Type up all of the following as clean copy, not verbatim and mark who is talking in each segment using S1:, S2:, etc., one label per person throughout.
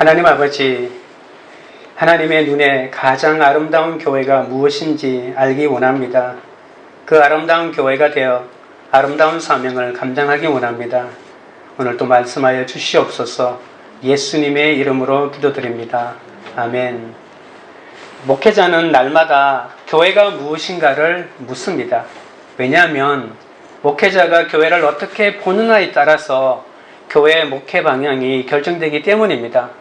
S1: 하나님 아버지, 하나님의 눈에 가장 아름다운 교회가 무엇인지 알기 원합니다. 그 아름다운 교회가 되어 아름다운 사명을 감당하기 원합니다. 오늘도 말씀하여 주시옵소서. 예수님의 이름으로 기도드립니다. 아멘. 목회자는 날마다 교회가 무엇인가를 묻습니다. 왜냐하면 목회자가 교회를 어떻게 보느냐에 따라서 교회의 목회 방향이 결정되기 때문입니다.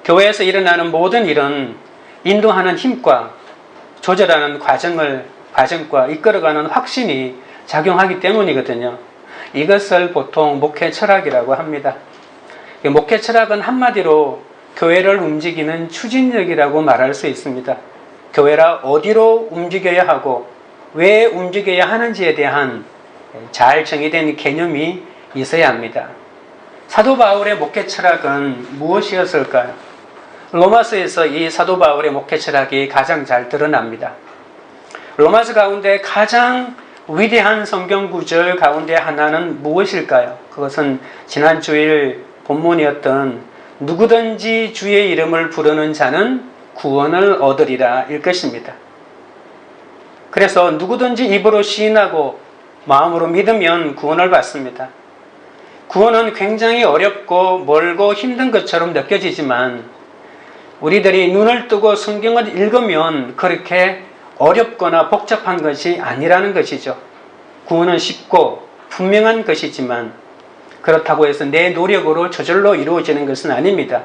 S1: 교회에서 일어나는 모든 일은 인도하는 힘과 조절하는 과정과 이끌어가는 확신이 작용하기 때문이거든요. 이것을 보통 목회 철학이라고 합니다. 목회 철학은 한마디로 교회를 움직이는 추진력이라고 말할 수 있습니다. 교회라 어디로 움직여야 하고 왜 움직여야 하는지에 대한 잘 정의된 개념이 있어야 합니다. 사도 바울의 목회 철학은 무엇이었을까요? 로마서에서 이 사도 바울의 목회 철학이 가장 잘 드러납니다. 로마서 가운데 가장 위대한 성경 구절 가운데 하나는 무엇일까요? 그것은 지난 주일 본문이었던 누구든지 주의 이름을 부르는 자는 구원을 얻으리라 일 것입니다. 그래서 누구든지 입으로 시인하고 마음으로 믿으면 구원을 받습니다. 구원은 굉장히 어렵고 멀고 힘든 것처럼 느껴지지만 우리들이 눈을 뜨고 성경을 읽으면 그렇게 어렵거나 복잡한 것이 아니라는 것이죠. 구원은 쉽고 분명한 것이지만 그렇다고 해서 내 노력으로 저절로 이루어지는 것은 아닙니다.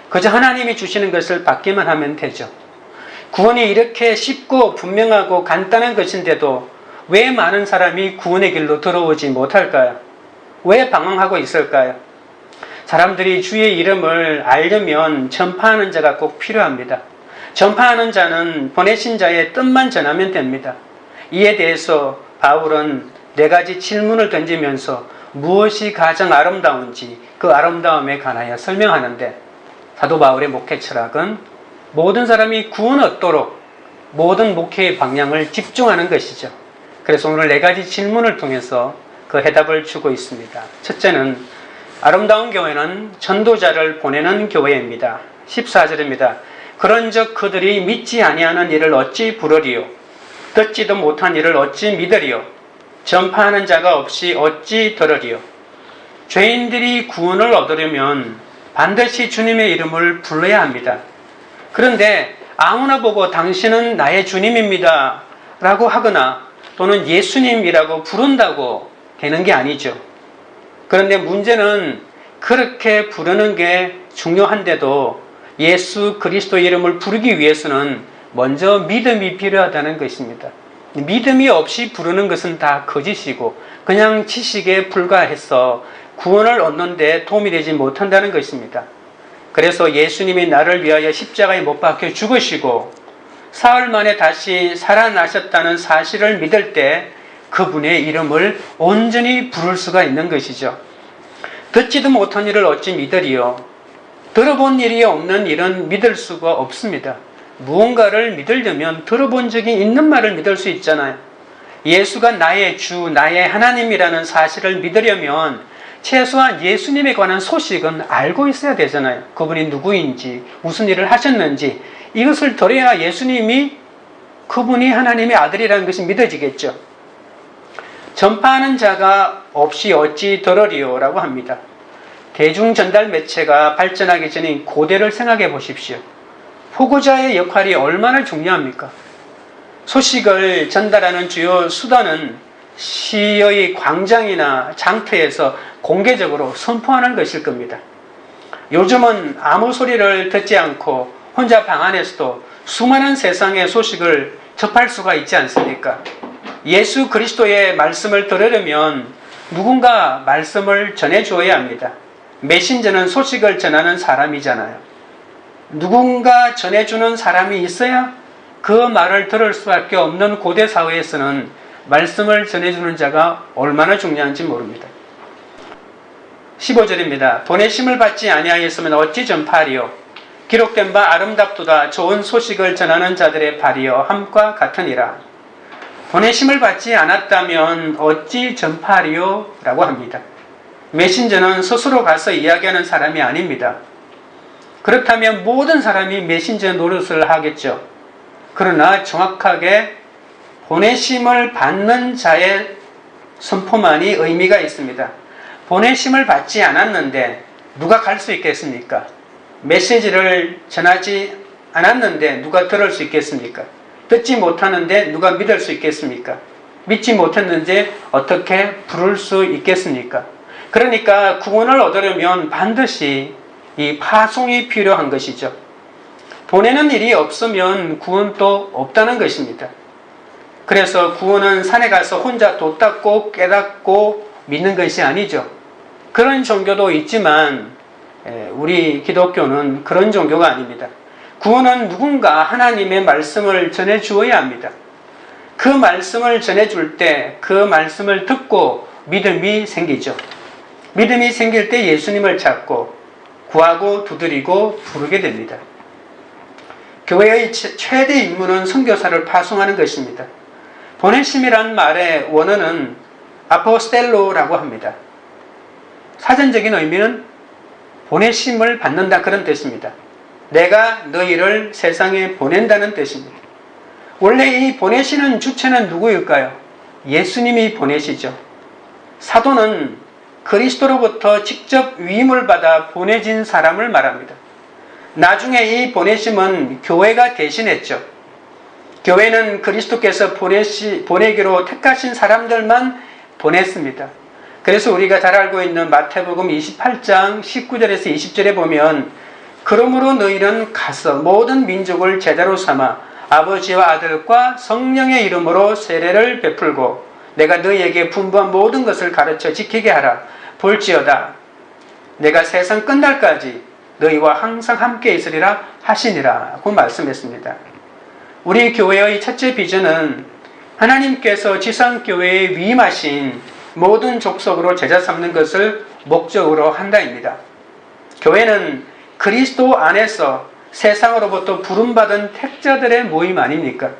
S1: 그저 하나님이 주시는 것을 받기만 하면 되죠. 구원이 이렇게 쉽고 분명하고 간단한 것인데도 왜 많은 사람이 구원의 길로 들어오지 못할까요? 왜 방황하고 있을까요? 사람들이 주의 이름을 알려면 전파하는 자가 꼭 필요합니다. 전파하는 자는 보내신 자의 뜻만 전하면 됩니다. 이에 대해서 바울은 4가지 질문을 던지면서 무엇이 가장 아름다운지 그 아름다움에 관하여 설명하는데, 사도 바울의 목회 철학은 모든 사람이 구원 얻도록 모든 목회의 방향을 집중하는 것이죠. 그래서 오늘 4가지 질문을 통해서 그 해답을 주고 있습니다. 첫째는 아름다운 교회는 전도자를 보내는 교회입니다. 14절입니다. 그런즉 그들이 믿지 아니하는 일을 어찌 부르리요? 듣지도 못한 일을 어찌 믿으리요? 전파하는 자가 없이 어찌 들으리요? 죄인들이 구원을 얻으려면 반드시 주님의 이름을 불러야 합니다. 그런데 아무나 보고 당신은 나의 주님입니다 라고 하거나 또는 예수님이라고 부른다고 되는 게 아니죠. 그런데 문제는 그렇게 부르는 게 중요한데도 예수 그리스도 이름을 부르기 위해서는 먼저 믿음이 필요하다는 것입니다. 믿음이 없이 부르는 것은 다 거짓이고 그냥 지식에 불과해서 구원을 얻는 데 도움이 되지 못한다는 것입니다. 그래서 예수님이 나를 위하여 십자가에 못 박혀 죽으시고 사흘 만에 다시 살아나셨다는 사실을 믿을 때 그분의 이름을 온전히 부를 수가 있는 것이죠. 듣지도 못한 일을 어찌 믿으리요? 들어본 일이 없는 일은 믿을 수가 없습니다. 무언가를 믿으려면 들어본 적이 있는 말을 믿을 수 있잖아요. 예수가 나의 주, 나의 하나님이라는 사실을 믿으려면 최소한 예수님에 관한 소식은 알고 있어야 되잖아요. 그분이 누구인지, 무슨 일을 하셨는지 이것을 들어야 예수님이 그분이 하나님의 아들이라는 것이 믿어지겠죠. 전파하는 자가 없이 어찌 들으리요? 라고 합니다. 대중전달 매체가 발전하기 전인 고대를 생각해 보십시오. 포고자의 역할이 얼마나 중요합니까? 소식을 전달하는 주요 수단은 시의 광장이나 장터에서 공개적으로 선포하는 것일 겁니다. 요즘은 아무 소리를 듣지 않고 혼자 방 안에서도 수많은 세상의 소식을 접할 수가 있지 않습니까? 예수 그리스도의 말씀을 들으려면 누군가 말씀을 전해주어야 합니다. 메신저는 소식을 전하는 사람이잖아요. 누군가 전해주는 사람이 있어야 그 말을 들을 수밖에 없는 고대 사회에서는 말씀을 전해주는 자가 얼마나 중요한지 모릅니다. 15절입니다. 보내심을 받지 아니하였으면 어찌 전파하리요? 기록된 바 아름답도다 좋은 소식을 전하는 자들의 발이여 함과 같으니라. 보내심을 받지 않았다면 어찌 전파하리요? 라고 합니다. 메신저는 스스로 가서 이야기하는 사람이 아닙니다. 그렇다면 모든 사람이 메신저 노릇을 하겠죠. 그러나 정확하게 보내심을 받는 자의 선포만이 의미가 있습니다. 보내심을 받지 않았는데 누가 갈 수 있겠습니까? 메시지를 전하지 않았는데 누가 들을 수 있겠습니까? 듣지 못하는데 누가 믿을 수 있겠습니까? 믿지 못했는데 어떻게 부를 수 있겠습니까? 그러니까 구원을 얻으려면 반드시 이 파송이 필요한 것이죠. 보내는 일이 없으면 구원도 없다는 것입니다. 그래서 구원은 산에 가서 혼자 돛 닦고 깨닫고 믿는 것이 아니죠. 그런 종교도 있지만 우리 기독교는 그런 종교가 아닙니다. 구원은 누군가 하나님의 말씀을 전해 주어야 합니다. 그 말씀을 전해줄 때 그 말씀을 듣고 믿음이 생기죠. 믿음이 생길 때 예수님을 찾고 구하고 두드리고 부르게 됩니다. 교회의 최대 임무는 선교사를 파송하는 것입니다. 보내심이란 말의 원어는 아포스텔로라고 합니다. 사전적인 의미는 보내심을 받는다 그런 뜻입니다. 내가 너희를 세상에 보낸다는 뜻입니다. 원래 이 보내시는 주체는 누구일까요? 예수님이 보내시죠. 사도는 그리스도로부터 직접 위임을 받아 보내진 사람을 말합니다. 나중에 이 보내심은 교회가 대신했죠. 교회는 그리스도께서 보내기로 택하신 사람들만 보냈습니다. 그래서 우리가 잘 알고 있는 마태복음 28장 19절에서 20절에 보면 그러므로 너희는 가서 모든 민족을 제자로 삼아 아버지와 아들과 성령의 이름으로 세례를 베풀고 내가 너희에게 분부한 모든 것을 가르쳐 지키게 하라. 볼지어다 내가 세상 끝날까지 너희와 항상 함께 있으리라 하시니라 고 말씀했습니다. 우리 교회의 첫째 비전은 하나님께서 지상교회에 위임하신 모든 족속으로 제자 삼는 것을 목적으로 한다입니다. 교회는 그리스도 안에서 세상으로부터 부름받은 택자들의 모임 아닙니까?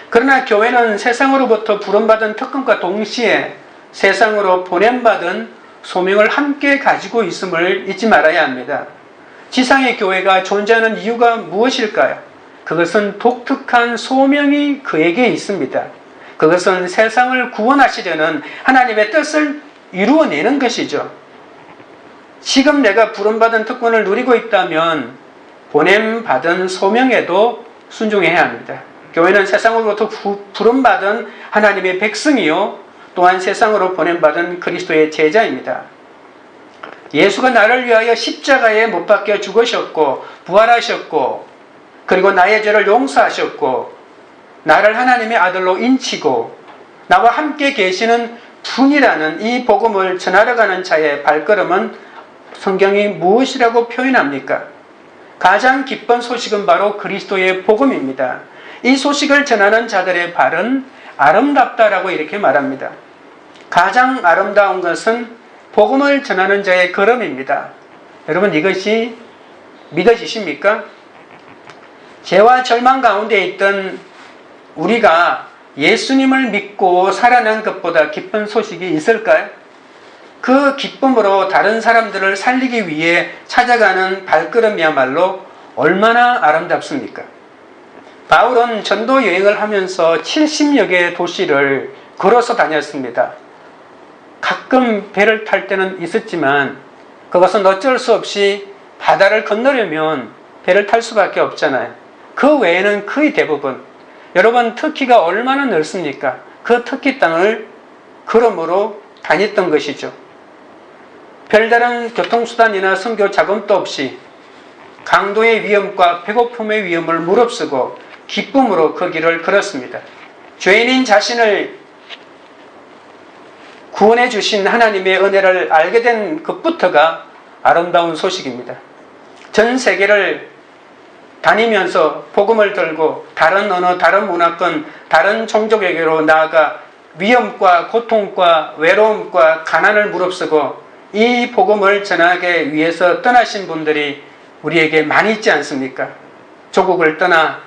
S1: 그러나 교회는 세상으로부터 부름받은 특권과 동시에 세상으로 보냄받은 소명을 함께 가지고 있음을 잊지 말아야 합니다. 지상의 교회가 존재하는 이유가 무엇일까요? 그것은 독특한 소명이 그에게 있습니다. 그것은 세상을 구원하시려는 하나님의 뜻을 이루어내는 것이죠. 지금 내가 부름받은 특권을 누리고 있다면 보냄받은 소명에도 순종해야 합니다. 교회는 세상으로부터 부름받은 하나님의 백성이요 또한 세상으로 보냄받은 그리스도의 제자입니다. 예수가 나를 위하여 십자가에 못 박혀 죽으셨고 부활하셨고 그리고 나의 죄를 용서하셨고 나를 하나님의 아들로 인치고 나와 함께 계시는 분이라는 이 복음을 전하러 가는 자의 발걸음은 성경이 무엇이라고 표현합니까? 가장 기쁜 소식은 바로 그리스도의 복음입니다. 이 소식을 전하는 자들의 발은 아름답다라고 이렇게 말합니다. 가장 아름다운 것은 복음을 전하는 자의 걸음입니다. 여러분 이것이 믿어지십니까? 죄와 절망 가운데 있던 우리가 예수님을 믿고 살아난 것보다 기쁜 소식이 있을까요? 그 기쁨으로 다른 사람들을 살리기 위해 찾아가는 발걸음이야말로 얼마나 아름답습니까? 바울은 전도 여행을 하면서 70여 개의 도시를 걸어서 다녔습니다. 가끔 배를 탈 때는 있었지만 그것은 어쩔 수 없이 바다를 건너려면 배를 탈 수밖에 없잖아요. 그 외에는 거의 대부분 여러분 터키가 얼마나 넓습니까? 그 터키 땅을 걸음으로 다녔던 것이죠. 별다른 교통수단이나 선교 자금도 없이 강도의 위험과 배고픔의 위험을 무릅쓰고 기쁨으로 그 길을 걸었습니다. 죄인인 자신을 구원해 주신 하나님의 은혜를 알게 된 것부터가 아름다운 소식입니다. 전 세계를 다니면서 복음을 들고 다른 언어, 다른 문화권, 다른 종족에게로 나아가 위험과 고통과 외로움과 가난을 무릅쓰고 이 복음을 전하기 위해서 떠나신 분들이 우리에게 많이 있지 않습니까? 조국을 떠나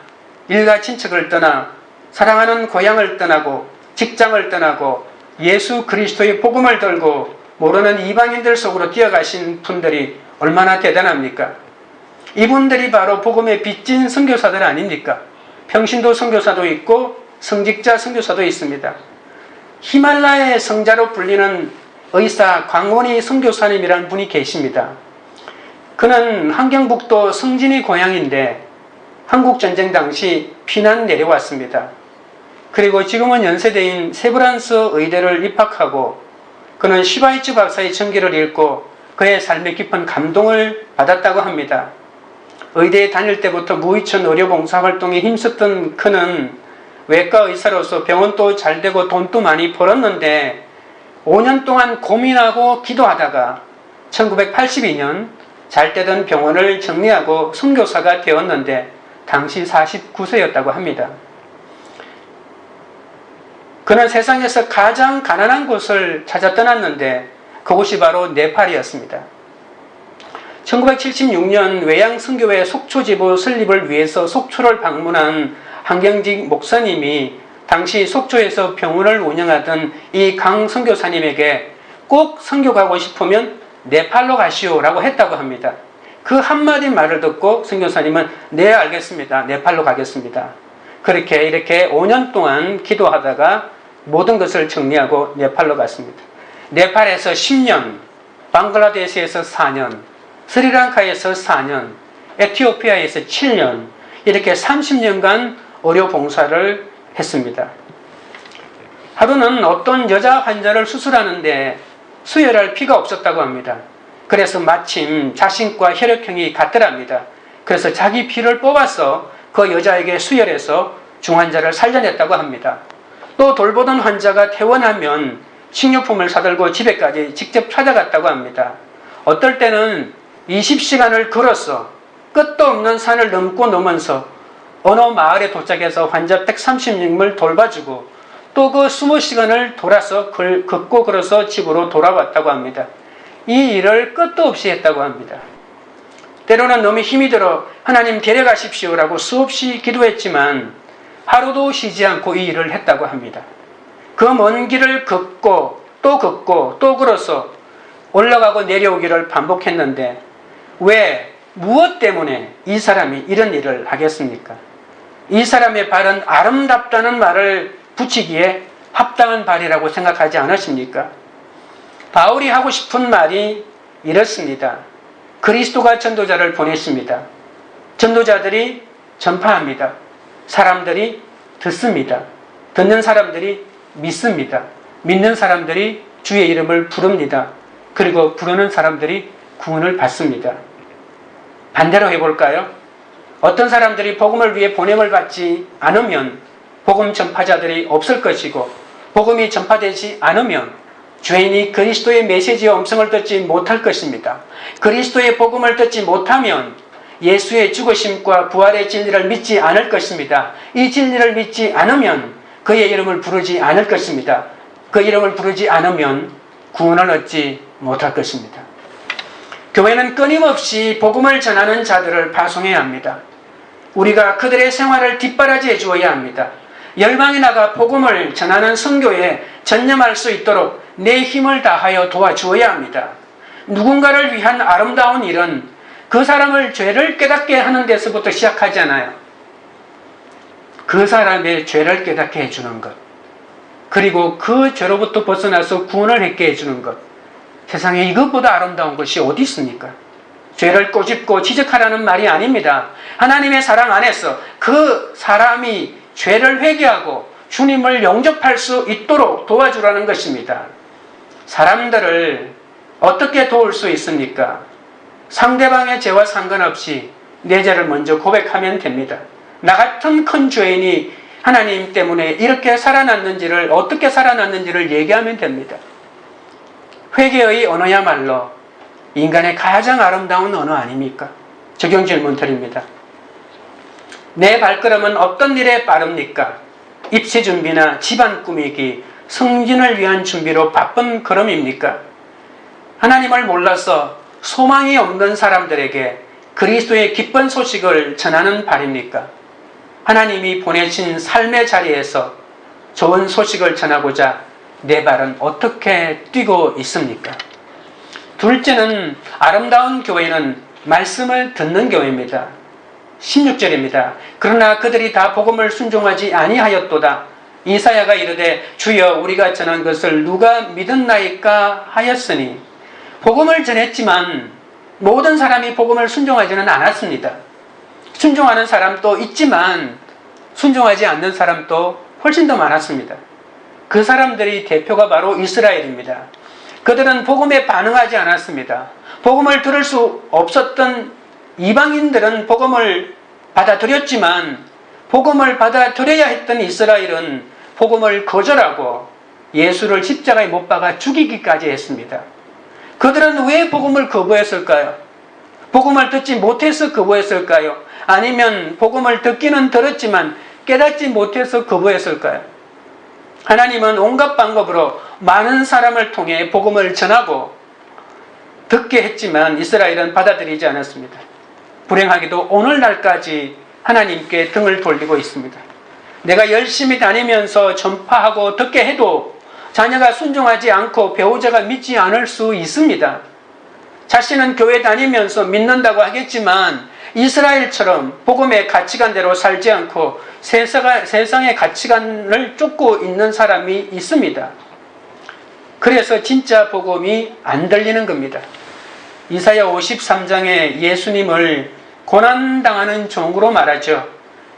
S1: 일가 친척을 떠나 사랑하는 고향을 떠나고 직장을 떠나고 예수 그리스도의 복음을 들고 모르는 이방인들 속으로 뛰어가신 분들이 얼마나 대단합니까? 이분들이 바로 복음의 빚진 선교사들 아닙니까? 평신도 선교사도 있고 성직자 선교사도 있습니다. 히말라야의 성자로 불리는 의사 광원희 선교사님이라는 분이 계십니다. 그는 함경북도 성진이 고향인데 한국전쟁 당시 피난 내려왔습니다. 그리고 지금은 연세대인 세브란스 의대를 입학하고 그는 슈바이츠 박사의 전기를 읽고 그의 삶에 깊은 감동을 받았다고 합니다. 의대에 다닐 때부터 무의천 의료봉사활동에 힘썼던 그는 외과 의사로서 병원도 잘 되고 돈도 많이 벌었는데 5년 동안 고민하고 기도하다가 1982년 잘 되던 병원을 정리하고 선교사가 되었는데 당시 49세였다고 합니다. 그는 세상에서 가장 가난한 곳을 찾아 떠났는데 그곳이 바로 네팔이었습니다. 1976년 외양선교회 속초지부 설립을 위해서 속초를 방문한 한경직 목사님이 당시 속초에서 병원을 운영하던 이 강 선교사님에게 꼭 선교 가고 싶으면 네팔로 가시오라고 했다고 합니다. 그 한마디 말을 듣고 선교사님은 네 알겠습니다. 네팔로 가겠습니다. 그렇게 이렇게 5년 동안 기도하다가 모든 것을 정리하고 네팔로 갔습니다. 네팔에서 10년, 방글라데시에서 4년, 스리랑카에서 4년, 에티오피아에서 7년 이렇게 30년간 의료 봉사를 했습니다. 하루는 어떤 여자 환자를 수술하는데 수혈할 피가 없었다고 합니다. 그래서 마침 자신과 혈액형이 같더랍니다. 그래서 자기 피를 뽑아서 그 여자에게 수혈해서 중환자를 살려냈다고 합니다. 또 돌보던 환자가 퇴원하면 식료품을 사들고 집에까지 직접 찾아갔다고 합니다. 어떨 때는 20시간을 걸어서 끝도 없는 산을 넘으면서 어느 마을에 도착해서 환자 130명을 돌봐주고 또 그 20시간을 돌아서 걷고 걸어서 집으로 돌아왔다고 합니다. 이 일을 끝도 없이 했다고 합니다. 때로는 너무 힘이 들어 하나님 데려가십시오라고 수없이 기도했지만 하루도 쉬지 않고 이 일을 했다고 합니다. 그 먼 길을 걷고 또 걸어서 올라가고 내려오기를 반복했는데 왜 무엇 때문에 이 사람이 이런 일을 하겠습니까? 이 사람의 발은 아름답다는 말을 붙이기에 합당한 발이라고 생각하지 않으십니까? 바울이 하고 싶은 말이 이렇습니다. 그리스도가 전도자를 보냈습니다. 전도자들이 전파합니다. 사람들이 듣습니다. 듣는 사람들이 믿습니다. 믿는 사람들이 주의 이름을 부릅니다. 그리고 부르는 사람들이 구원을 받습니다. 반대로 해볼까요? 어떤 사람들이 복음을 위해 보냄을 받지 않으면 복음 전파자들이 없을 것이고 복음이 전파되지 않으면 죄인이 그리스도의 메시지의 음성을 듣지 못할 것입니다. 그리스도의 복음을 듣지 못하면 예수의 죽으심과 부활의 진리를 믿지 않을 것입니다. 이 진리를 믿지 않으면 그의 이름을 부르지 않을 것입니다. 그 이름을 부르지 않으면 구원을 얻지 못할 것입니다. 교회는 끊임없이 복음을 전하는 자들을 파송해야 합니다. 우리가 그들의 생활을 뒷바라지해 주어야 합니다. 열방에 나가 복음을 전하는 선교에 전념할 수 있도록 내 힘을 다하여 도와주어야 합니다. 누군가를 위한 아름다운 일은 그 사람을 죄를 깨닫게 하는 데서부터 시작하잖아요. 그 사람의 죄를 깨닫게 해주는 것, 그리고 그 죄로부터 벗어나서 구원을 얻게 해주는 것, 세상에 이것보다 아름다운 것이 어디 있습니까? 죄를 꼬집고 지적하라는 말이 아닙니다. 하나님의 사랑 안에서 그 사람이 죄를 회개하고 주님을 영접할 수 있도록 도와주라는 것입니다. 사람들을 어떻게 도울 수 있습니까? 상대방의 죄와 상관없이 내 죄를 먼저 고백하면 됩니다. 나 같은 큰 죄인이 하나님 때문에 이렇게 살아났는지를, 어떻게 살아났는지를 얘기하면 됩니다. 회개의 언어야말로 인간의 가장 아름다운 언어 아닙니까? 적용 질문 드립니다. 내 발걸음은 어떤 일에 빠릅니까? 입시 준비나 집안 꾸미기, 승진을 위한 준비로 바쁜 걸음입니까? 하나님을 몰라서 소망이 없는 사람들에게 그리스도의 기쁜 소식을 전하는 발입니까? 하나님이 보내신 삶의 자리에서 좋은 소식을 전하고자 내 발은 어떻게 뛰고 있습니까? 둘째는 아름다운 교회는 말씀을 듣는 교회입니다. 16절입니다. 그러나 그들이 다 복음을 순종하지 아니하였도다. 이사야가 이르되 주여 우리가 전한 것을 누가 믿었나이까 하였으니, 복음을 전했지만 모든 사람이 복음을 순종하지는 않았습니다. 순종하는 사람도 있지만 순종하지 않는 사람도 훨씬 더 많았습니다. 그 사람들이 대표가 바로 이스라엘입니다. 그들은 복음에 반응하지 않았습니다. 복음을 들을 수 없었던 이방인들은 복음을 받아들였지만, 복음을 받아들여야 했던 이스라엘은 복음을 거절하고 예수를 십자가에 못 박아 죽이기까지 했습니다. 그들은 왜 복음을 거부했을까요? 복음을 듣지 못해서 거부했을까요? 아니면 복음을 듣기는 들었지만 깨닫지 못해서 거부했을까요? 하나님은 온갖 방법으로 많은 사람을 통해 복음을 전하고 듣게 했지만 이스라엘은 받아들이지 않았습니다. 불행하게도 오늘날까지 하나님께 등을 돌리고 있습니다. 내가 열심히 다니면서 전파하고 듣게 해도 자녀가 순종하지 않고 배우자가 믿지 않을 수 있습니다. 자신은 교회 다니면서 믿는다고 하겠지만 이스라엘처럼 복음의 가치관대로 살지 않고 세상의 가치관을 쫓고 있는 사람이 있습니다. 그래서 진짜 복음이 안 들리는 겁니다. 이사야 53장에 예수님을 고난당하는 종으로 말하죠.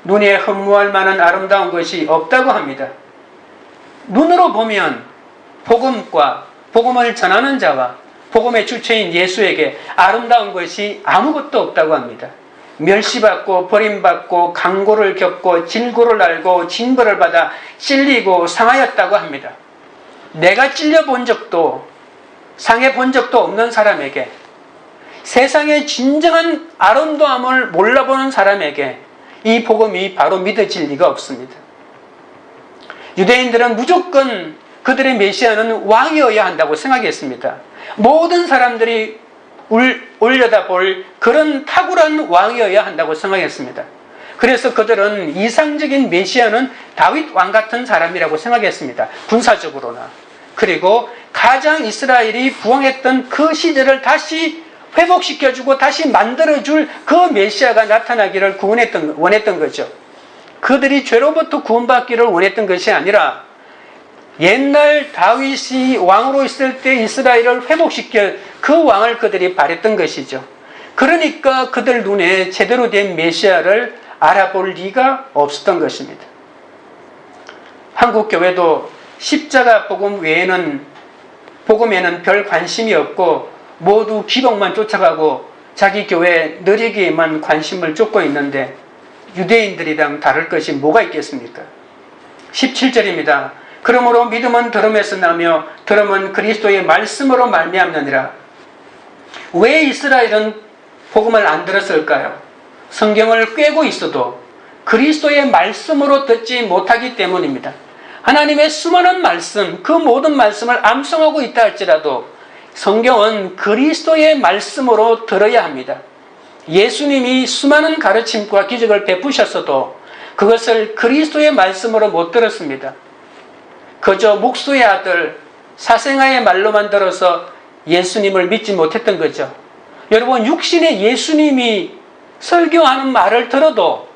S1: 눈에 흠모할 만한 아름다운 것이 없다고 합니다. 눈으로 보면 복음과 복음을 전하는 자와 복음의 주체인 예수에게 아름다운 것이 아무것도 없다고 합니다. 멸시받고 버림받고 강고를 겪고 질고를 알고 징벌을 받아 찔리고 상하였다고 합니다. 내가 찔려본 적도 상해본 적도 없는 사람에게, 세상의 진정한 아름다움을 몰라보는 사람에게 이 복음이 바로 믿어질 리가 없습니다. 유대인들은 무조건 그들의 메시아는 왕이어야 한다고 생각했습니다. 모든 사람들이 올려다볼 그런 탁월한 왕이어야 한다고 생각했습니다. 그래서 그들은 이상적인 메시아는 다윗 왕 같은 사람이라고 생각했습니다. 군사적으로나. 그리고 가장 이스라엘이 부흥했던 그 시절을 다시 회복시켜주고 다시 만들어줄 그 메시아가 나타나기를 원했던 거죠. 그들이 죄로부터 구원받기를 원했던 것이 아니라 옛날 다윗이 왕으로 있을 때 이스라엘을 회복시켜 그 왕을 그들이 바랬던 것이죠. 그러니까 그들 눈에 제대로 된 메시아를 알아볼 리가 없었던 것입니다. 한국 교회도 십자가 복음에는 별 관심이 없고 모두 기복만 쫓아가고 자기 교회 느리기에만 관심을 쫓고 있는데 유대인들이랑 다를 것이 뭐가 있겠습니까? 17절입니다. 그러므로 믿음은 들음에서 나며 들음은 그리스도의 말씀으로 말미암느니라. 왜 이스라엘은 복음을 안 들었을까요? 성경을 꿰고 있어도 그리스도의 말씀으로 듣지 못하기 때문입니다. 하나님의 수많은 말씀, 그 모든 말씀을 암송하고 있다 할지라도 성경은 그리스도의 말씀으로 들어야 합니다. 예수님이 수많은 가르침과 기적을 베푸셨어도 그것을 그리스도의 말씀으로 못 들었습니다. 그저 목수의 아들 사생아의 말로만 들어서 예수님을 믿지 못했던 거죠. 여러분, 육신의 예수님이 설교하는 말을 들어도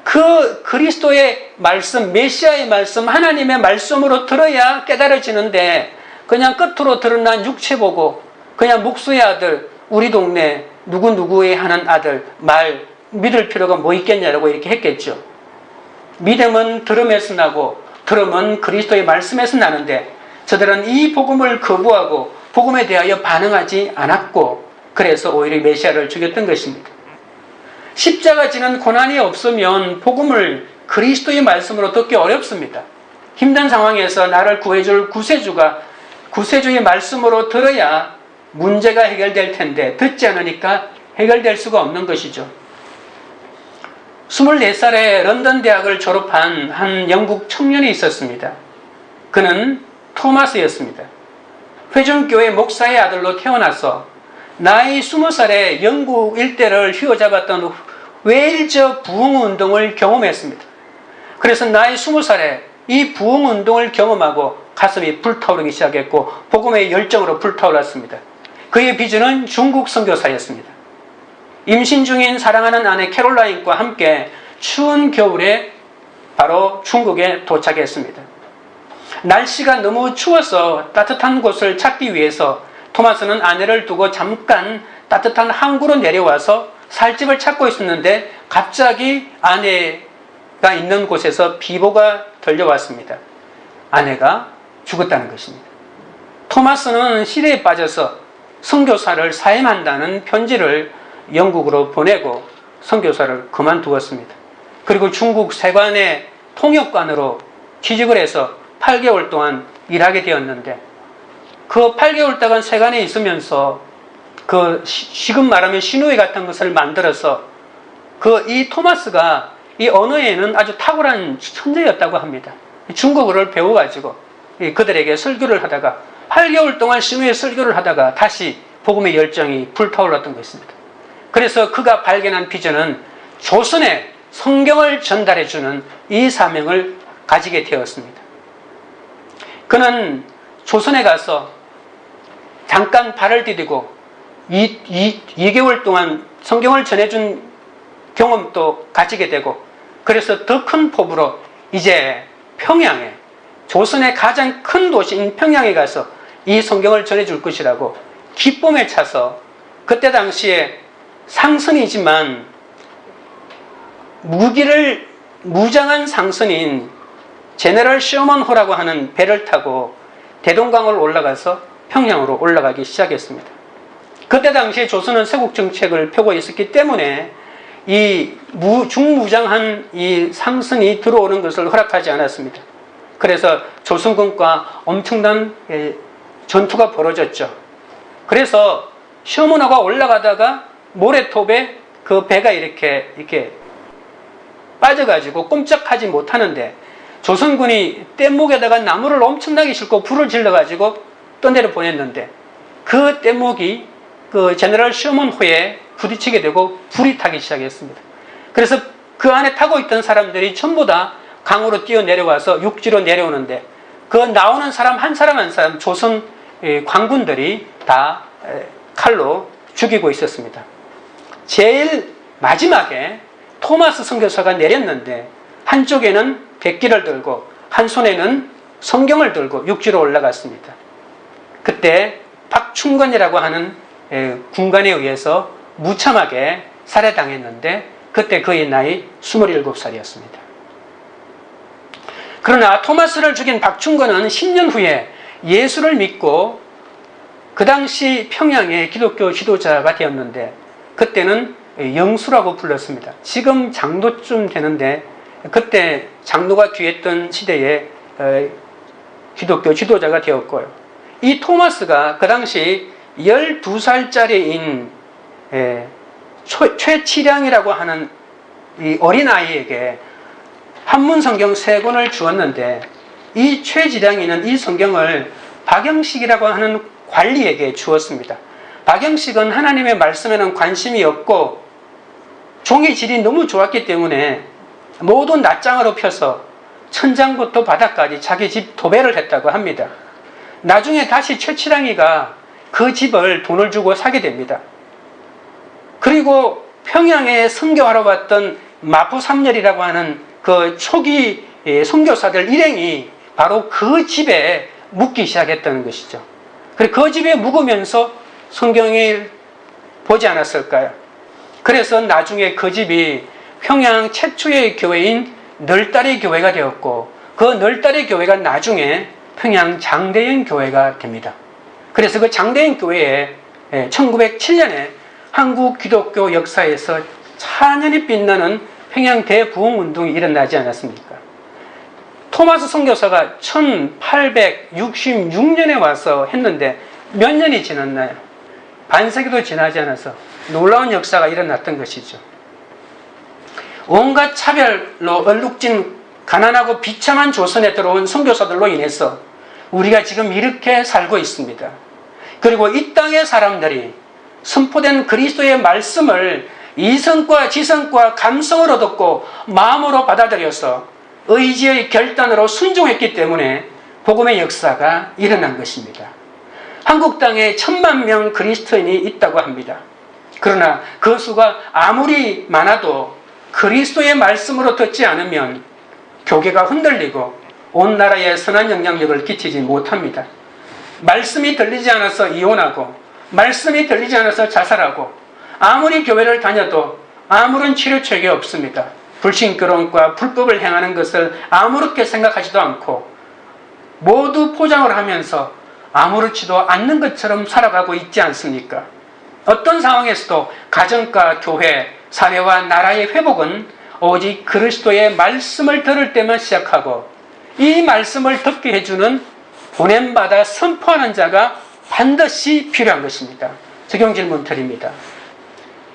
S1: 그 그리스도의 말씀, 메시아의 말씀, 하나님의 말씀으로 들어야 깨달아지는데 그냥 끝으로 드러난 육체 보고 그냥 목수의 아들, 우리 동네 누구누구의 하는 아들 말 믿을 필요가 뭐 있겠냐라고 이렇게 했겠죠. 믿음은 들음에서 나고 들음은 그리스도의 말씀에서 나는데 저들은 이 복음을 거부하고 복음에 대하여 반응하지 않았고 그래서 오히려 메시아를 죽였던 것입니다. 십자가 지는 고난이 없으면 복음을 그리스도의 말씀으로 듣기 어렵습니다. 힘든 상황에서 나를 구해줄 구세주의 말씀으로 들어야 문제가 해결될 텐데 듣지 않으니까 해결될 수가 없는 것이죠. 24살에 런던 대학을 졸업한 한 영국 청년이 있었습니다. 그는 토마스였습니다. 회중교회 목사의 아들로 태어나서 나이 20살에 영국 일대를 휘어잡았던 웨일즈 부흥운동을 경험했습니다. 그래서 나이 20살에 이 부흥운동을 경험하고 가슴이 불타오르기 시작했고 복음의 열정으로 불타올랐습니다. 그의 비전은 중국 선교사였습니다. 임신 중인 사랑하는 아내 캐롤라인과 함께 추운 겨울에 바로 중국에 도착했습니다. 날씨가 너무 추워서 따뜻한 곳을 찾기 위해서 토마스는 아내를 두고 잠깐 따뜻한 항구로 내려와서 살 집을 찾고 있었는데 갑자기 아내가 있는 곳에서 비보가 들려왔습니다. 아내가 죽었다는 것입니다. 토마스는 시대에 빠져서 선교사를 사임한다는 편지를 영국으로 보내고 선교사를 그만두었습니다. 그리고 중국 세관의 통역관으로 취직을 해서 8개월 동안 일하게 되었는데 그 8개월 동안 세관에 있으면서 그 지금 말하면 시누이 같은 것을 만들어서 이 토마스가 이 언어에는 아주 탁월한 천재였다고 합니다. 중국어를 배워가지고 그들에게 설교를 하다가 8개월 동안 시누이의 설교를 하다가 다시 복음의 열정이 불타올랐던 것입니다. 그래서 그가 발견한 비전은 조선에 성경을 전달해주는 이 사명을 가지게 되었습니다. 그는 조선에 가서 잠깐 발을 디디고 2개월 동안 성경을 전해준 경험도 가지게 되고 그래서 더 큰 포부로 이제 평양에 조선의 가장 큰 도시인 평양에 가서 이 성경을 전해줄 것이라고 기쁨에 차서 그때 당시에 상선이지만 무기를 무장한 상선인 제너럴 셔먼호라고 하는 배를 타고 대동강을 올라가서 평양으로 올라가기 시작했습니다. 그때 당시에 조선은 세국 정책을 펴고 있었기 때문에 이 중무장한 이 상선이 들어오는 것을 허락하지 않았습니다. 그래서 조선군과 엄청난 전투가 벌어졌죠. 그래서 셔먼호가 올라가다가 모래톱에 그 배가 이렇게 빠져가지고 꼼짝하지 못하는데 조선군이 뗏목에다가 나무를 엄청나게 싣고 불을 질러가지고 떠내려 보냈는데 그 뗏목이 그 제너럴 셔먼호에 부딪히게 되고 불이 타기 시작했습니다. 그래서 그 안에 타고 있던 사람들이 전부 다 강으로 뛰어내려와서 육지로 내려오는데 그 나오는 사람 한 사람 조선 관군들이 다 칼로 죽이고 있었습니다. 제일 마지막에 토마스 선교사가 내렸는데 한쪽에는 백기를 들고 한 손에는 성경을 들고 육지로 올라갔습니다. 그때 박충건이라고 하는 군관에 의해서 무참하게 살해당했는데 그때 그의 나이 27살이었습니다. 그러나 토마스를 죽인 박충건은 10년 후에 예수를 믿고 그 당시 평양의 기독교 지도자가 되었는데 그때는 영수라고 불렀습니다. 지금 장로쯤 되는데 그때 장로가 귀했던 시대에 기독교 지도자가 되었고요. 이 토마스가 그 당시 12살짜리인 최치량이라고 하는 이 어린아이에게 한문성경 3권을 주었는데 이 최치량이는 이 성경을 박영식이라고 하는 관리에게 주었습니다. 박영식은 하나님의 말씀에는 관심이 없고 종이 질이 너무 좋았기 때문에 모든 낱장으로 펴서 천장부터 바닥까지 자기 집 도배를 했다고 합니다. 나중에 다시 최치량이가 그 집을 돈을 주고 사게 됩니다. 그리고 평양에 선교하러 왔던 마포삼열이라고 하는 그 초기 선교사들 일행이 바로 그 집에 묵기 시작했다는 것이죠. 그리고 그 집에 묵으면서 성경을 보지 않았을까요? 그래서 나중에 그 집이 평양 최초의 교회인 널다리 교회가 되었고 그 널다리 교회가 나중에 평양 장대영 교회가 됩니다. 그래서 그 장대영 교회에 1907년에 한국 기독교 역사에서 찬연히 빛나는 평양 대부흥운동이 일어나지 않았습니까? 토마스 선교사가 1866년에 와서 했는데 몇 년이 지났나요? 반세기도 지나지 않아서 놀라운 역사가 일어났던 것이죠. 온갖 차별로 얼룩진 가난하고 비참한 조선에 들어온 선교사들로 인해서 우리가 지금 이렇게 살고 있습니다. 그리고 이 땅의 사람들이 선포된 그리스도의 말씀을 이성과 지성과 감성으로 듣고 마음으로 받아들여서 의지의 결단으로 순종했기 때문에 복음의 역사가 일어난 것입니다. 한국 땅에 1000만 명 그리스도인이 있다고 합니다. 그러나 그 수가 아무리 많아도 그리스도의 말씀으로 듣지 않으면 교계가 흔들리고 온 나라에 선한 영향력을 끼치지 못합니다. 말씀이 들리지 않아서 이혼하고 말씀이 들리지 않아서 자살하고 아무리 교회를 다녀도 아무런 치료책이 없습니다. 불신결혼과 불법을 행하는 것을 아무렇게 생각하지도 않고 모두 포장을 하면서 아무렇지도 않는 것처럼 살아가고 있지 않습니까? 어떤 상황에서도 가정과 교회, 사회와 나라의 회복은 오직 그리스도의 말씀을 들을 때만 시작하고 이 말씀을 듣게 해주는 보냄받아 선포하는 자가 반드시 필요한 것입니다. 적용 질문 드립니다.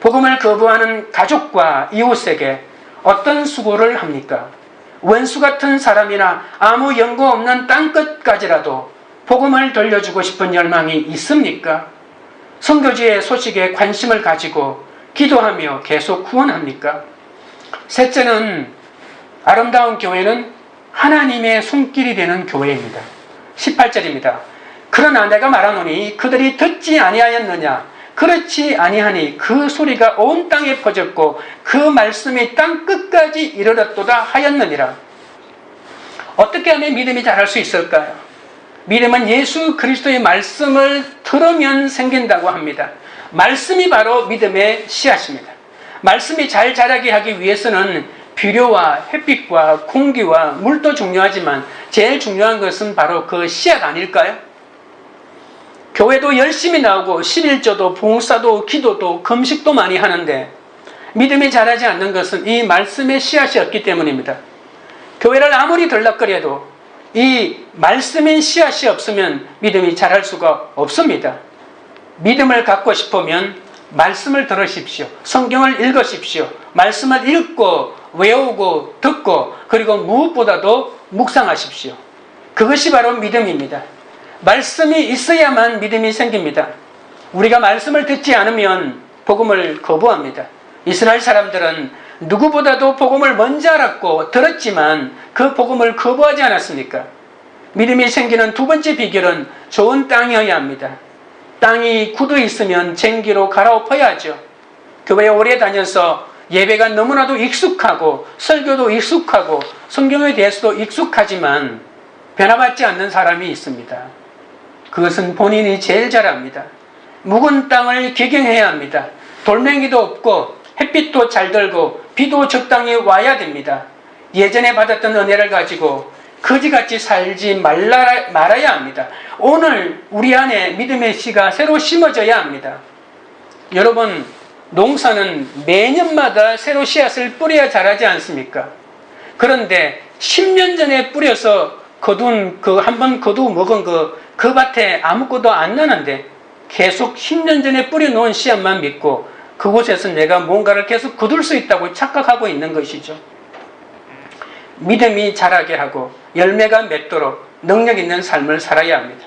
S1: 복음을 거부하는 가족과 이웃에게 어떤 수고를 합니까? 원수 같은 사람이나 아무 연고 없는 땅끝까지라도 복음을 들려주고 싶은 열망이 있습니까? 선교지의 소식에 관심을 가지고 기도하며 계속 후원합니까? 셋째는 아름다운 교회는 하나님의 손길이 되는 교회입니다. 18절입니다. 그러나 내가 말하노니 그들이 듣지 아니하였느냐? 그렇지 아니하니 그 소리가 온 땅에 퍼졌고 그 말씀이 땅 끝까지 이르렀도다 하였느니라. 어떻게 하면 믿음이 자랄 수 있을까요? 믿음은 예수 그리스도의 말씀을 들으면 생긴다고 합니다. 말씀이 바로 믿음의 씨앗입니다. 말씀이 잘 자라게 하기 위해서는 비료와 햇빛과 공기와 물도 중요하지만 제일 중요한 것은 바로 그 씨앗 아닐까요? 교회도 열심히 나오고 11조도 봉사도 기도도 금식도 많이 하는데 믿음이 자라지 않는 것은 이 말씀의 씨앗이 없기 때문입니다. 교회를 아무리 들락거려도 이 말씀인 씨앗이 없으면 믿음이 자랄 수가 없습니다. 믿음을 갖고 싶으면 말씀을 들으십시오. 성경을 읽으십시오. 말씀을 읽고 외우고 듣고 그리고 무엇보다도 묵상하십시오. 그것이 바로 믿음입니다. 말씀이 있어야만 믿음이 생깁니다. 우리가 말씀을 듣지 않으면 복음을 거부합니다. 이스라엘 사람들은 누구보다도 복음을 먼저 알았고 들었지만 그 복음을 거부하지 않았습니까? 믿음이 생기는 두 번째 비결은 좋은 땅이어야 합니다. 땅이 굳어 있으면 쟁기로 갈아엎어야 하죠. 교회에 오래 다녀서 예배가 너무나도 익숙하고 설교도 익숙하고 성경에 대해서도 익숙하지만 변화받지 않는 사람이 있습니다. 그것은 본인이 제일 잘 압니다. 묵은 땅을 기경해야 합니다. 돌멩이도 없고 햇빛도 잘 들고 비도 적당히 와야 됩니다. 예전에 받았던 은혜를 가지고 거지같이 살지 말아야 합니다. 오늘 우리 안에 믿음의 씨가 새로 심어져야 합니다. 여러분, 농사는 매년마다 새로 씨앗을 뿌려야 자라지 않습니까? 그런데 10년 전에 뿌려서 거둔 한번 거두어 먹은 그 밭에 아무것도 안 나는데 계속 10년 전에 뿌려놓은 씨앗만 믿고 그곳에서 내가 뭔가를 계속 거둘 수 있다고 착각하고 있는 것이죠. 믿음이 자라게 하고 열매가 맺도록 능력 있는 삶을 살아야 합니다.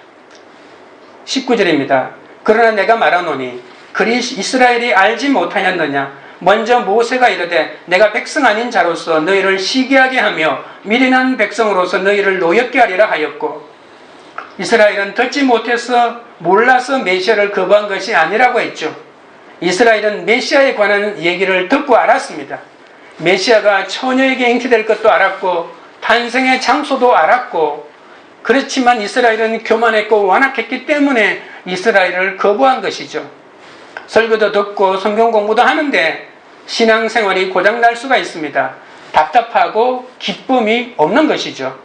S1: 19절입니다. 그러나 내가 말하노니 이스라엘이 알지 못하였느냐? 먼저 모세가 이르되 내가 백성 아닌 자로서 너희를 시기하게 하며 미련한 백성으로서 너희를 노엽게 하리라 하였고, 이스라엘은 듣지 못해서 몰라서 메시아를 거부한 것이 아니라고 했죠. 이스라엘은 메시아에 관한 얘기를 듣고 알았습니다. 메시아가 처녀에게 잉태될 것도 알았고 탄생의 장소도 알았고, 그렇지만 이스라엘은 교만했고 완악했기 때문에 이스라엘을 거부한 것이죠. 설교도 듣고 성경 공부도 하는데 신앙생활이 고장날 수가 있습니다. 답답하고 기쁨이 없는 것이죠.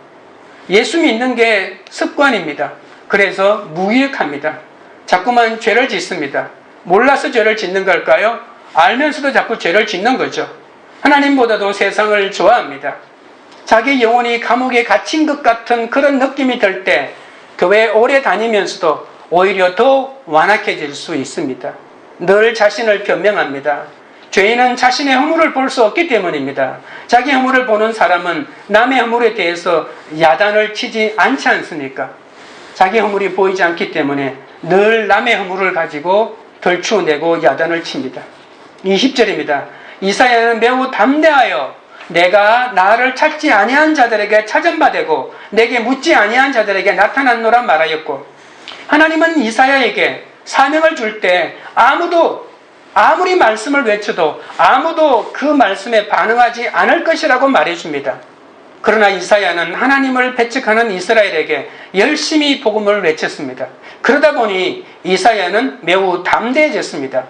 S1: 예수 믿는 게 습관입니다. 그래서 무기력합니다. 자꾸만 죄를 짓습니다. 몰라서 죄를 짓는 걸까요? 알면서도 자꾸 죄를 짓는 거죠. 하나님보다도 세상을 좋아합니다. 자기 영혼이 감옥에 갇힌 것 같은 그런 느낌이 들 때 교회에 오래 다니면서도 오히려 더 완악해질 수 있습니다. 늘 자신을 변명합니다. 죄인은 자신의 허물을 볼 수 없기 때문입니다. 자기 허물을 보는 사람은 남의 허물에 대해서 야단을 치지 않지 않습니까? 자기 허물이 보이지 않기 때문에 늘 남의 허물을 가지고 덜추어내고 야단을 칩니다. 20절입니다. 이사야는 매우 담대하여 내가 나를 찾지 아니한 자들에게 찾은 바 되고 내게 묻지 아니한 자들에게 나타났노라 말하였고, 하나님은 이사야에게 사명을 줄 때 아무도 아무리 말씀을 외쳐도 아무도 그 말씀에 반응하지 않을 것이라고 말해줍니다. 그러나 이사야는 하나님을 배척하는 이스라엘에게 열심히 복음을 외쳤습니다. 그러다 보니 이사야는 매우 담대해졌습니다.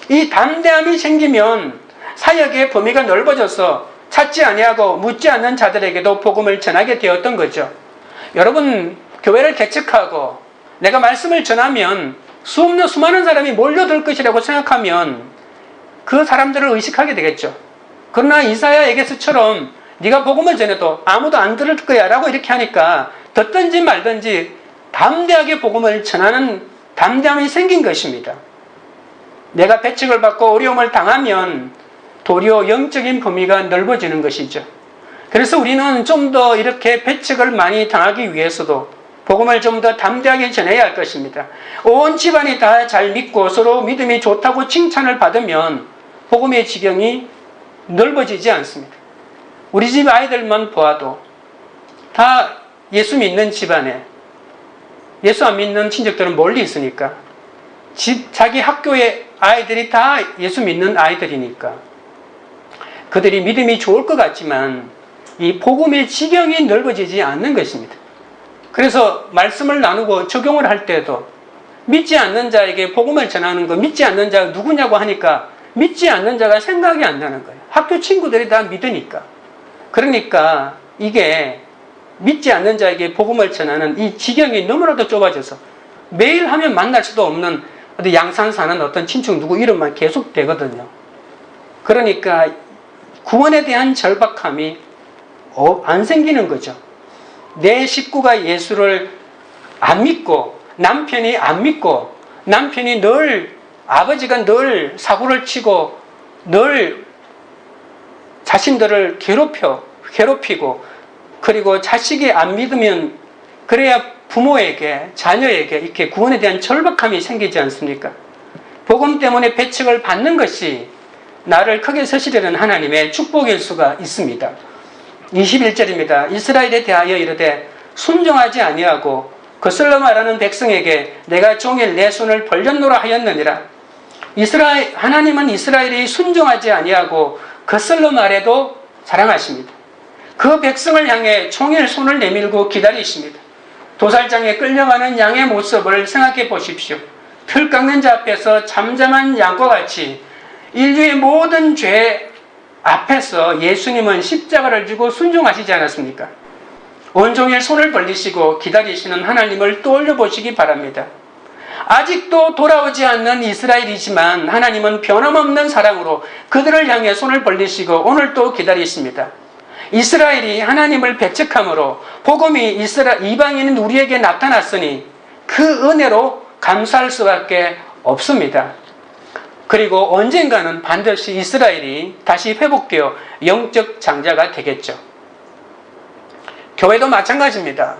S1: 이 담대함이 생기면 사역의 범위가 넓어져서 찾지 아니하고 묻지 않는 자들에게도 복음을 전하게 되었던 거죠. 여러분, 교회를 개척하고 내가 말씀을 전하면 수많은 사람이 몰려들 것이라고 생각하면 그 사람들을 의식하게 되겠죠. 그러나 이사야 에게서처럼 네가 복음을 전해도 아무도 안 들을 거야 라고 이렇게 하니까 듣든지 말든지 담대하게 복음을 전하는 담대함이 생긴 것입니다. 내가 배척을 받고 어려움을 당하면 도리어 영적인 범위가 넓어지는 것이죠. 그래서 우리는 좀 더 이렇게 배척을 많이 당하기 위해서도 복음을 좀 더 담대하게 전해야 할 것입니다. 온 집안이 다 잘 믿고 서로 믿음이 좋다고 칭찬을 받으면 복음의 지경이 넓어지지 않습니다. 우리 집 아이들만 보아도 다 예수 믿는 집안에 예수 안 믿는 친척들은 멀리 있으니까 자기 학교의 아이들이 다 예수 믿는 아이들이니까 그들이 믿음이 좋을 것 같지만 이 복음의 지경이 넓어지지 않는 것입니다. 그래서 말씀을 나누고 적용을 할 때도 믿지 않는 자에게 복음을 전하는 거 믿지 않는 자가 누구냐고 하니까 믿지 않는 자가 생각이 안 나는 거예요. 학교 친구들이 다 믿으니까. 그러니까 이게 믿지 않는 자에게 복음을 전하는 이 지경이 너무나도 좁아져서 매일 하면 만날 수도 없는 어디 양산 사는 어떤 친척 누구 이름만 계속 되거든요. 그러니까 구원에 대한 절박함이 안 생기는 거죠. 내 식구가 예수를 안 믿고 남편이 안 믿고 남편이 늘 아버지가 늘 사고를 치고 늘 자신들을 괴롭히고 그리고 자식이 안 믿으면 그래야 부모에게 자녀에게 이렇게 구원에 대한 절박함이 생기지 않습니까? 복음 때문에 배척을 받는 것이 나를 크게 서시려는 하나님의 축복일 수가 있습니다. 21절입니다. 이스라엘에 대하여 이르되 순종하지 아니하고 거슬러 말하는 백성에게 내가 종일 내 손을 벌렸노라 하였느니라. 하나님은 이스라엘이 순종하지 아니하고 거슬러 말해도 사랑하십니다. 그 백성을 향해 종일 손을 내밀고 기다리십니다. 도살장에 끌려가는 양의 모습을 생각해 보십시오. 틀 깎는 자 앞에서 잠잠한 양과 같이 인류의 모든 죄 앞에서 예수님은 십자가를 지고 순종하시지 않았습니까? 온종일 손을 벌리시고 기다리시는 하나님을 떠올려 보시기 바랍니다. 아직도 돌아오지 않는 이스라엘이지만 하나님은 변함없는 사랑으로 그들을 향해 손을 벌리시고 오늘도 기다리십니다. 이스라엘이 하나님을 배척함으로 복음이 이방인 우리에게 나타났으니 그 은혜로 감사할 수밖에 없습니다. 그리고 언젠가는 반드시 이스라엘이 다시 회복되어 영적 장자가 되겠죠. 교회도 마찬가지입니다.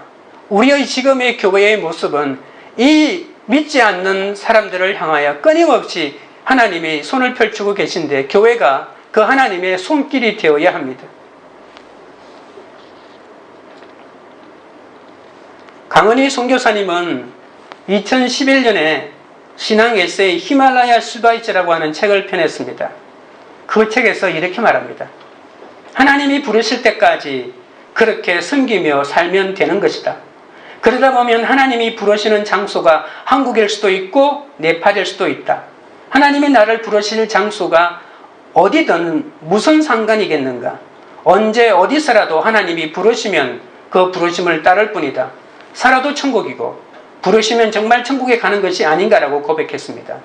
S1: 우리의 지금의 교회의 모습은 이 믿지 않는 사람들을 향하여 끊임없이 하나님이 손을 펼치고 계신데 교회가 그 하나님의 손길이 되어야 합니다. 강은희 선교사님은 2011년에 신앙 에세이 히말라야 수다이츠라고 하는 책을 펴냈습니다. 그 책에서 이렇게 말합니다. 하나님이 부르실 때까지 그렇게 섬기며 살면 되는 것이다. 그러다 보면 하나님이 부르시는 장소가 한국일 수도 있고 네팔일 수도 있다. 하나님이 나를 부르실 장소가 어디든 무슨 상관이겠는가. 언제 어디서라도 하나님이 부르시면 그 부르심을 따를 뿐이다. 살아도 천국이고 부르시면 정말 천국에 가는 것이 아닌가라고 고백했습니다.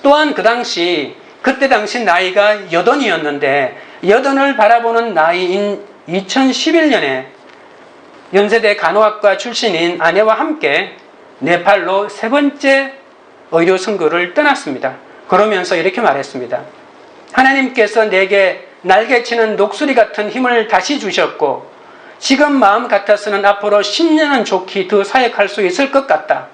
S1: 또한 그때 당시 나이가 80이었는데 80을 바라보는 나이인 2011년에 연세대 간호학과 출신인 아내와 함께 네팔로 3번째 의료 선교를 떠났습니다. 그러면서 이렇게 말했습니다. 하나님께서 내게 날개치는 녹수리 같은 힘을 다시 주셨고 지금 마음 같아서는 앞으로 10년은 좋게 더 사역할 수 있을 것 같다.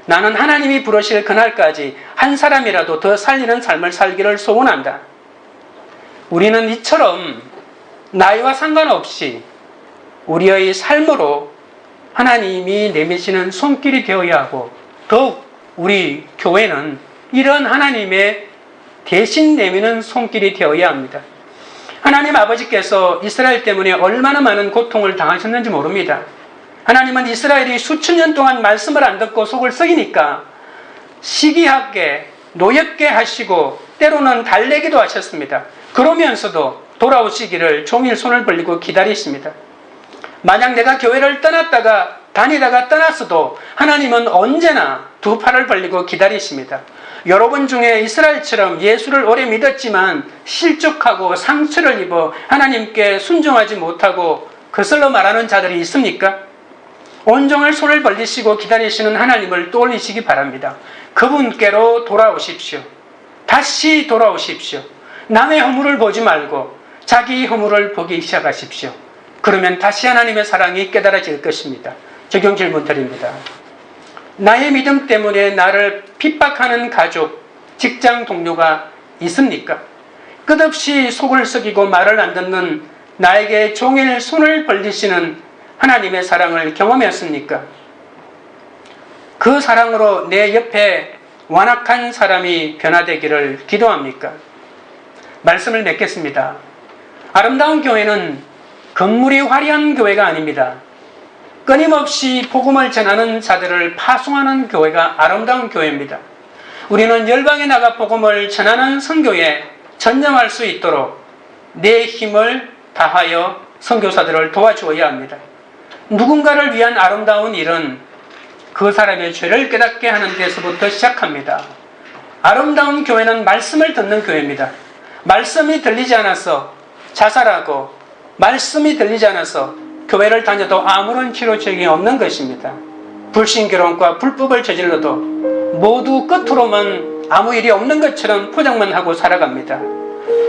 S1: 나는 하나님이 부르실 그날까지 한 사람이라도 더 살리는 삶을 살기를 소원한다. 우리는 이처럼 나이와 상관없이 우리의 삶으로 하나님이 내미시는 손길이 되어야 하고 더욱 우리 교회는 이런 하나님의 대신 내미는 손길이 되어야 합니다. 하나님 아버지께서 이스라엘 때문에 얼마나 많은 고통을 당하셨는지 모릅니다. 하나님은 이스라엘이 수천 년 동안 말씀을 안 듣고 속을 썩이니까 시기하게 노엽게 하시고 때로는 달래기도 하셨습니다. 그러면서도 돌아오시기를 종일 손을 벌리고 기다리십니다. 만약 내가 교회를 떠났다가 다니다가 떠났어도 하나님은 언제나 두 팔을 벌리고 기다리십니다. 여러분 중에 이스라엘처럼 예수를 오래 믿었지만 실족하고 상처를 입어 하나님께 순종하지 못하고 거슬러 말하는 자들이 있습니까? 온종일 손을 벌리시고 기다리시는 하나님을 떠올리시기 바랍니다. 그분께로 돌아오십시오. 다시 돌아오십시오. 남의 허물을 보지 말고 자기 허물을 보기 시작하십시오. 그러면 다시 하나님의 사랑이 깨달아질 것입니다. 적용 질문 드립니다. 나의 믿음 때문에 나를 핍박하는 가족, 직장 동료가 있습니까? 끝없이 속을 썩이고 말을 안 듣는 나에게 종일 손을 벌리시는 하나님의 사랑을 경험했습니까? 그 사랑으로 내 옆에 완악한 사람이 변화되기를 기도합니까? 말씀을 맺겠습니다. 아름다운 교회는 건물이 화려한 교회가 아닙니다. 끊임없이 복음을 전하는 자들을 파송하는 교회가 아름다운 교회입니다. 우리는 열방에 나가 복음을 전하는 선교에 전념할 수 있도록 내 힘을 다하여 선교사들을 도와주어야 합니다. 누군가를 위한 아름다운 일은 그 사람의 죄를 깨닫게 하는 데서부터 시작합니다. 아름다운 교회는 말씀을 듣는 교회입니다. 말씀이 들리지 않아서 자살하고 말씀이 들리지 않아서 교회를 다녀도 아무런 치료책이 없는 것입니다. 불신결혼과 불법을 저질러도 모두 끝으로만 아무 일이 없는 것처럼 포장만 하고 살아갑니다.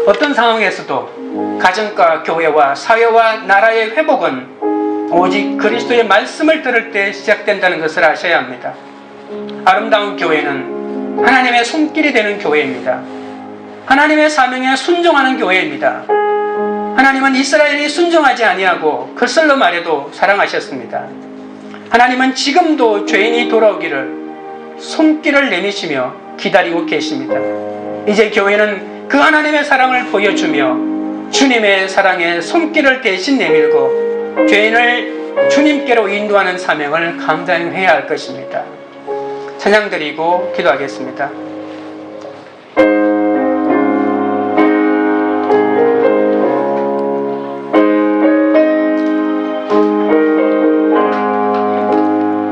S1: 어떤 상황에서도 가정과 교회와 사회와 나라의 회복은 오직 그리스도의 말씀을 들을 때 시작된다는 것을 아셔야 합니다. 아름다운 교회는 하나님의 손길이 되는 교회입니다. 하나님의 사명에 순종하는 교회입니다. 하나님은 이스라엘이 순종하지 아니하고 거슬러 말해도 사랑하셨습니다. 하나님은 지금도 죄인이 돌아오기를 손길을 내미시며 기다리고 계십니다. 이제 교회는 그 하나님의 사랑을 보여주며 주님의 사랑에 손길을 대신 내밀고 죄인을 주님께로 인도하는 사명을 감당해야 할 것입니다. 찬양 드리고 기도하겠습니다.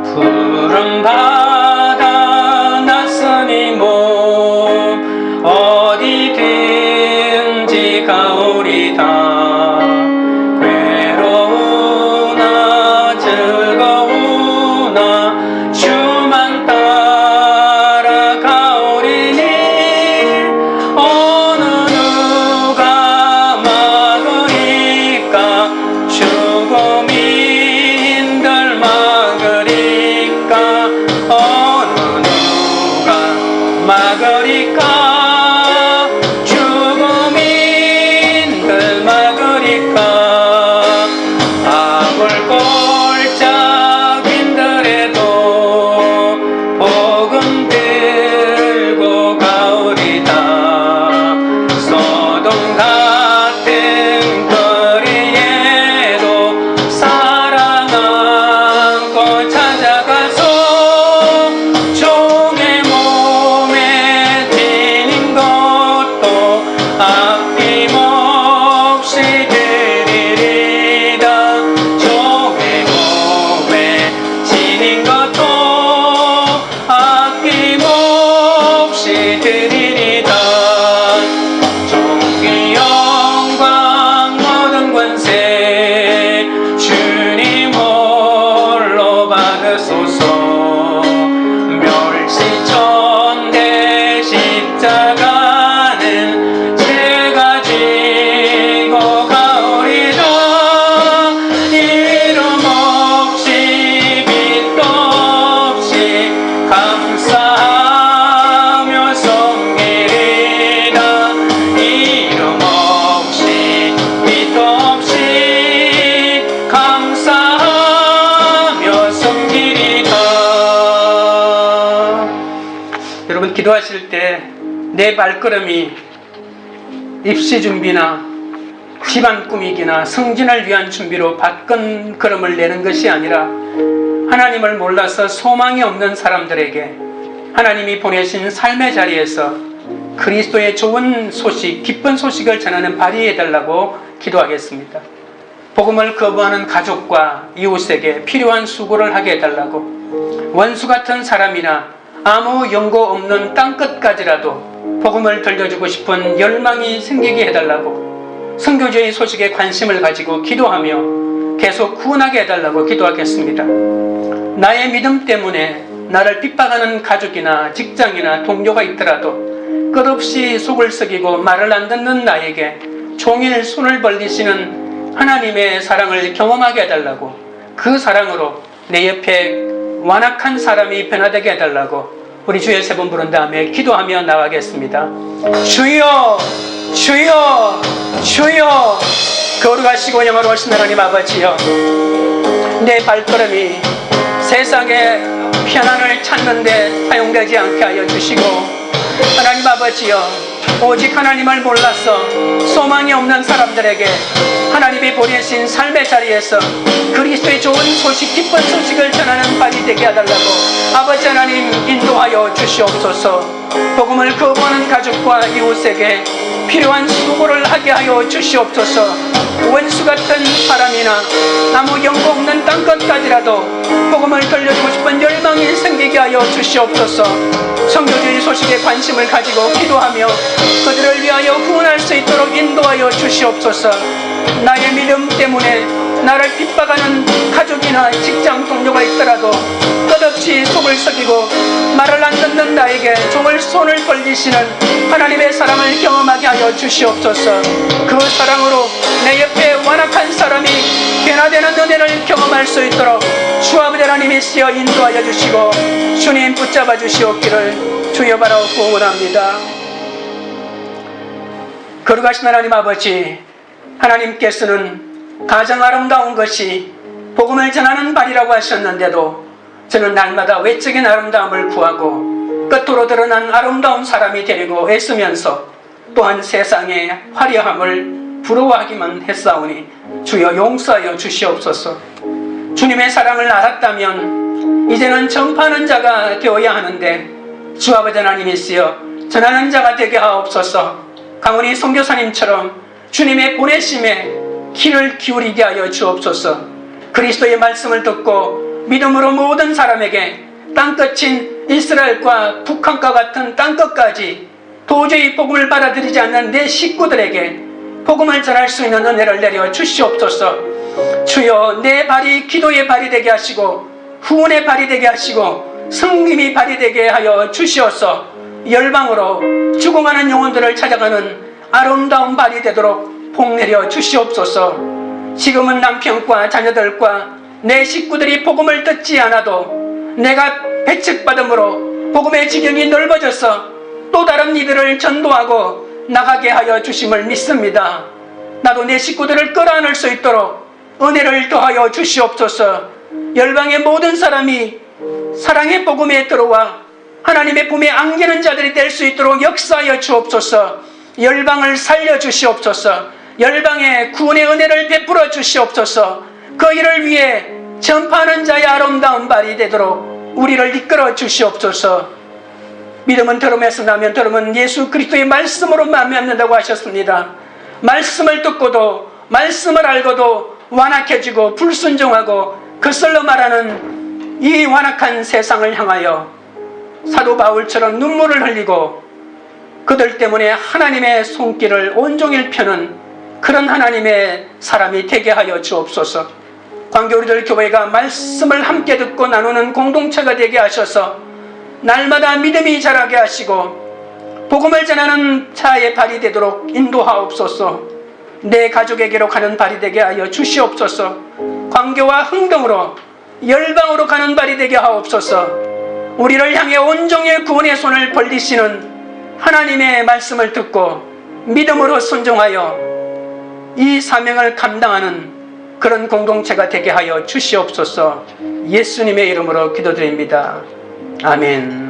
S1: 푸른 바다 낯선 이 몸 어디든지 가오리다. 괴로우나 즐거우나 주만 따라가오리니 어느 누가 막으리까 죽음이 힘들 막으리까 어느 누가 막으리까 죽음이 힘들 막으리까 아굴골짝 힘들어도 복음 들고 가오리다. 소돔 같은 거리에도 사랑 안고 찾아가서 종의 몸에 지닌 것도 아낌없이 드리리다. 종의 몸에 지닌 것도 아낌없이 드리리다. 종기 영광 모든 권세 주님 홀로 받으소서. 멸시천대 십자가는 제가 지고 가오리다. 이름 없이 빛도 없이 감사하며 섬기리다. 이름 없이 빛도 없이 감사하며 섬기리다. 여러분 기도하실 때 내 발걸음이 입시 준비나 집안 꾸미기나 승진을 위한 준비로 바쁜 걸음을 내는 것이 아니라 하나님을 몰라서 소망이 없는 사람들에게 하나님이 보내신 삶의 자리에서 그리스도의 좋은 소식, 기쁜 소식을 전하는 발휘해달라고 기도하겠습니다. 복음을 거부하는 가족과 이웃에게 필요한 수고를 하게 해달라고, 원수 같은 사람이나 아무 연고 없는 땅끝까지라도 복음을 들려주고 싶은 열망이 생기게 해달라고, 선교주의 소식에 관심을 가지고 기도하며 계속 구원하게 해달라고 기도하겠습니다. 나의 믿음 때문에 나를 핍박하는 가족이나 직장이나 동료가 있더라도 끝없이 속을 썩이고 말을 안 듣는 나에게 종일 손을 벌리시는 하나님의 사랑을 경험하게 해달라고, 그 사랑으로 내 옆에 완악한 사람이 변화되게 해달라고 우리 주의 세 번 부른 다음에 기도하며 나가겠습니다. 주여, 주여, 주여. 거룩하시고 영원하신 하나님 아버지여, 내 발걸음이 세상의 편안을 찾는데 사용되지 않게 하여 주시고, 하나님 아버지여, 오직 하나님을 몰라서 소망이 없는 사람들에게 하나님이 보내신 삶의 자리에서 그리스도의 좋은 소식, 기쁜 소식을 전하는 발이 되게 해달라고 아버지 하나님 인도하여 주시옵소서. 복음을 거부하는 가족과 이웃에게 필요한 수고를 하게 하여 주시옵소서. 원수 같은 사람이나 아무 연고 없는 땅끝까지라도 복음을 들려주고 싶은 열망이 생기게 하여 주시옵소서. 선교주의 소식에 관심을 가지고 기도하며 그들을 위하여 구원할 수 있도록 인도하여 주시옵소서. 나의 믿음 때문에 나를 핍박하는 가족이나 직장 동료가 있더라도 끝없이 속을 썩이고 말을 안 듣는 나에게 종을 손을 벌리시는 하나님의 사랑을 경험하게 하여 주시옵소서. 그 사랑으로 내 옆에 완악한 사람이 변화되는 은혜를 경험할 수 있도록 주 아버지 하나님이 쓰여 인도하여 주시고 주님 붙잡아 주시옵기를 주여 바라옵고 원합니다. 거룩하신 하나님 아버지, 하나님께서는 가장 아름다운 것이 복음을 전하는 발이라고 하셨는데도 저는 날마다 외적인 아름다움을 구하고 끝으로 드러난 아름다운 사람이 되려고 애쓰면서 또한 세상의 화려함을 부러워하기만 했사오니 주여 용서하여 주시옵소서. 주님의 사랑을 알았다면 이제는 전파하는 자가 되어야 하는데 주 아버지 하나님이 쓰여 전하는 자가 되게 하옵소서. 강원희 선교사님처럼 주님의 보내심에 귀를 기울이게 하여 주옵소서. 그리스도의 말씀을 듣고 믿음으로 모든 사람에게 땅끝인 이스라엘과 북한과 같은 땅끝까지 도저히 복음을 받아들이지 않는 내 식구들에게 복음을 전할 수 있는 은혜를 내려 주시옵소서. 주여, 내 발이 기도의 발이 되게 하시고 후원의 발이 되게 하시고 성림이 발이 되게 하여 주시옵소서. 열방으로 죽어가는 영혼들을 찾아가는 아름다운 발이 되도록 복 내려 주시옵소서. 지금은 남편과 자녀들과 내 식구들이 복음을 듣지 않아도 내가 배척받음으로 복음의 지경이 넓어져서 또 다른 이들을 전도하고 나가게 하여 주심을 믿습니다. 나도 내 식구들을 끌어안을 수 있도록 은혜를 더하여 주시옵소서. 열방의 모든 사람이 사랑의 복음에 들어와 하나님의 품에 안기는 자들이 될 수 있도록 역사하여 주옵소서. 열방을 살려주시옵소서. 열방에 구원의 은혜를 베풀어 주시옵소서. 그 일을 위해 전파하는 자의 아름다운 발이 되도록 우리를 이끌어 주시옵소서. 믿음은 들음에서 나면 들음은 예수 그리스도의 말씀으로 만미한다고 하셨습니다. 말씀을 듣고도 말씀을 알고도 완악해지고 불순종하고 거슬러 말하는 이 완악한 세상을 향하여 사도 바울처럼 눈물을 흘리고 그들 때문에 하나님의 손길을 온종일 펴는 그런 하나님의 사람이 되게 하여 주옵소서. 광교우리들 교회가 말씀을 함께 듣고 나누는 공동체가 되게 하셔서 날마다 믿음이 자라게 하시고 복음을 전하는 자의 발이 되도록 인도하옵소서. 내 가족에게로 가는 발이 되게 하여 주시옵소서. 광교와 흥동으로 열방으로 가는 발이 되게 하옵소서. 우리를 향해 온종일 구원의 손을 벌리시는 하나님의 말씀을 듣고 믿음으로 순종하여 이 사명을 감당하는 그런 공동체가 되게 하여 주시옵소서. 예수님의 이름으로 기도드립니다. 아멘.